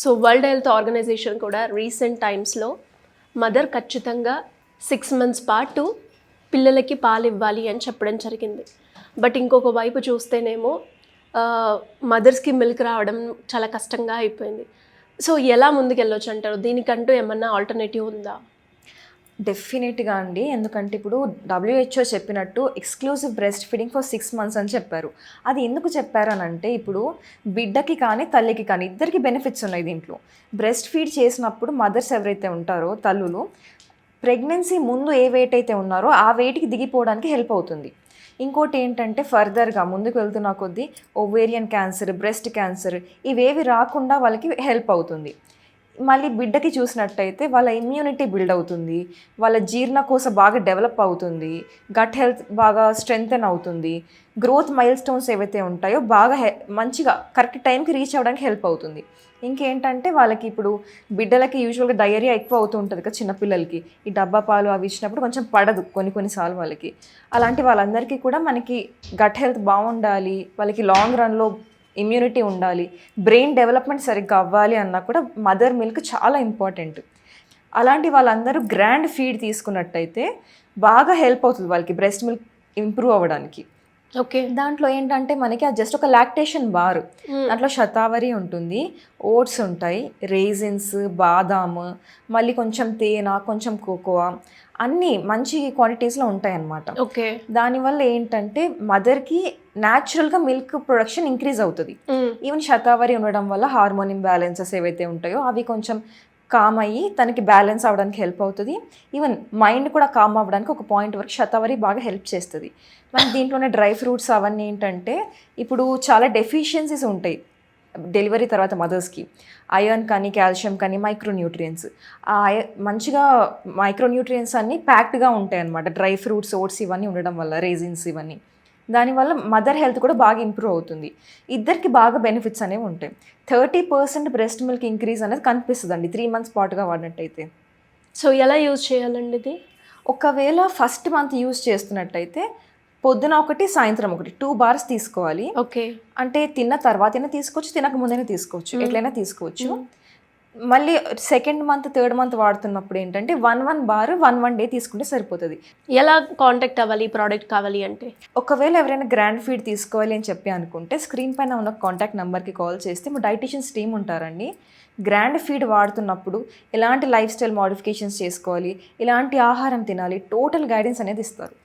So world health organisation కూడా recent టైమ్స్లో mother ఖచ్చితంగా 6 months పాటు పిల్లలకి పాలు ఇవ్వాలి అని చెప్పడం జరిగింది. బట్ ఇంకొక వైపు చూస్తేనేమో మదర్స్కి మిల్క్ రావడం చాలా కష్టంగా అయిపోయింది. సో ఎలా ముందుకెళ్ళొచ్చు అంటారు? దీనికంటూ ఏమన్నా ఆల్టర్నేటివ్ ఉందా? డెఫినెట్గా అండి. ఎందుకంటే ఇప్పుడు WHO చెప్పినట్టు exclusive breast feeding for 6 months అని చెప్పారు. అది ఎందుకు చెప్పారు అని అంటే ఇప్పుడు బిడ్డకి కానీ తల్లికి కానీ ఇద్దరికి బెనిఫిట్స్ ఉన్నాయి దీంట్లో. బ్రెస్ట్ ఫీడ్ చేసినప్పుడు మదర్స్ ఎవరైతే ఉంటారో తల్లులు ప్రెగ్నెన్సీ ముందు ఏ వెయిట్ అయితే ఉన్నారో ఆ వెయిట్కి దిగిపోవడానికి హెల్ప్ అవుతుంది. ఇంకోటి ఏంటంటే ఫర్దర్గా ముందుకు వెళ్తున్న కొద్దీ ఓవేరియన్ క్యాన్సర్, బ్రెస్ట్ క్యాన్సర్ ఇవేవి రాకుండా వాళ్ళకి హెల్ప్ అవుతుంది. మళ్ళీ బిడ్డకి చూసినట్టయితే వాళ్ళ ఇమ్యూనిటీ బిల్డ్ అవుతుంది, వాళ్ళ జీర్ణకోశ బాగా డెవలప్ అవుతుంది, గట్ హెల్త్ బాగా స్ట్రెంగ్తెన్ అవుతుంది, గ్రోత్ మైల్ స్టోన్స్ ఏవైతే ఉంటాయో బాగా మంచిగా కరెక్ట్ టైంకి రీచ్ అవ్వడానికి హెల్ప్ అవుతుంది. ఇంకేంటంటే వాళ్ళకి ఇప్పుడు బిడ్డలకి యూజువల్గా డయేరియా ఎక్కువ అవుతూ ఉంటుంది కదా చిన్నపిల్లలకి, ఈ డబ్బా పాలు అవి ఇచ్చినప్పుడు కొంచెం పడదు కొన్నిసార్లు వాళ్ళకి. అలాంటి వాళ్ళందరికీ కూడా మనకి గట్ హెల్త్ బాగుండాలి, వాళ్ళకి లాంగ్ రన్లో ఇమ్యూనిటీ ఉండాలి, బ్రెయిన్ డెవలప్మెంట్ సరిగ్గా అవ్వాలి అన్నా కూడా మదర్ మిల్క్ చాలా ఇంపార్టెంట్. అలాంటి వాళ్ళందరూ గ్రాండ్ ఫీడ్ తీసుకున్నట్టయితే బాగా హెల్ప్ అవుతుంది వాళ్ళకి బ్రెస్ట్ మిల్క్ ఇంప్రూవ్ అవ్వడానికి. ఓకే, దాంట్లో ఏంటంటే మనకి అది జస్ట్ ఒక లాక్టేషన్ బార్, దాంట్లో శతావరి ఉంటుంది, ఓట్స్ ఉంటాయి, రేజిన్స్, బాదాం, మళ్ళీ కొంచెం తేనె, కొంచెం కోకోవా, అన్నీ మంచి క్వాంటిటీస్లో ఉంటాయి అన్నమాట. ఓకే, దానివల్ల ఏంటంటే మదర్కి న్యాచురల్గా మిల్క్ ప్రొడక్షన్ ఇంక్రీజ్ అవుతుంది. ఈవెన్ శతావరి ఉండడం వల్ల హార్మోన్ ఇంబ్యాలెన్సెస్ ఏవైతే ఉంటాయో అవి కొంచెం కామ్ అయ్యి తనకి బ్యాలెన్స్ అవ్వడానికి హెల్ప్ అవుతుంది. ఈవెన్ మైండ్ కూడా కామ్ అవ్వడానికి ఒక పాయింట్ వరకు శతావరి బాగా హెల్ప్ చేస్తుంది. మనకి దీంట్లోనే డ్రై ఫ్రూట్స్ అవన్నీ ఏంటంటే ఇప్పుడు చాలా డెఫిషియన్సీస్ ఉంటాయి డెలివరీ తర్వాత మదర్స్కి, ఐరన్ కానీ కాల్షియం కానీ మైక్రోన్యూట్రియన్స్. మంచిగా మైక్రోన్యూట్రియన్స్ అన్నీ ప్యాక్డ్గా ఉంటాయి అన్నమాట డ్రై ఫ్రూట్స్, ఓట్స్ ఇవన్నీ ఉండడం వల్ల, రేజిన్స్ ఇవన్నీ. దానివల్ల మదర్ హెల్త్ కూడా బాగా ఇంప్రూవ్ అవుతుంది. ఇద్దరికి బాగా బెనిఫిట్స్ అనేవి ఉంటాయి. 30% బ్రెస్ట్ మిల్క్ ఇంక్రీజ్ అనేది కనిపిస్తుంది అండి 3 months పాటుగా వాడినట్టయితే. సో ఎలా యూజ్ చేయాలండి ఇది? ఒకవేళ ఫస్ట్ మంత్ యూజ్ చేస్తున్నట్టయితే పొద్దున ఒకటి, సాయంత్రం ఒకటి 2 bars తీసుకోవాలి. ఓకే, అంటే తిన్న తర్వాతైనా తీసుకోవచ్చు, తినక ముందైనా తీసుకోవచ్చు, ఎట్లయినా తీసుకోవచ్చు. మళ్ళీ సెకండ్ మంత్, థర్డ్ మంత్ వాడుతున్నప్పుడు ఏంటంటే 1 bar 1 day తీసుకుంటే సరిపోతుంది. ఎలా కాంటాక్ట్ అవ్వాలి ఈ ప్రోడక్ట్ కావాలి అంటే? ఒకవేళ ఎవరైనా గ్రాండ్ ఫీడ్ తీసుకోవాలి అని చెప్పి అనుకుంటే స్క్రీన్ పైన ఉన్న కాంటాక్ట్ నెంబర్కి కాల్ చేస్తే మా డైటీషియన్స్ టీమ్ ఉంటారండి. గ్రాండ్ ఫీడ్ వాడుతున్నప్పుడు ఎలాంటి లైఫ్ స్టైల్ మోడిఫికేషన్స్ చేసుకోవాలి, ఎలాంటి ఆహారం తినాలి, టోటల్ గైడెన్స్ అనేది ఇస్తారు.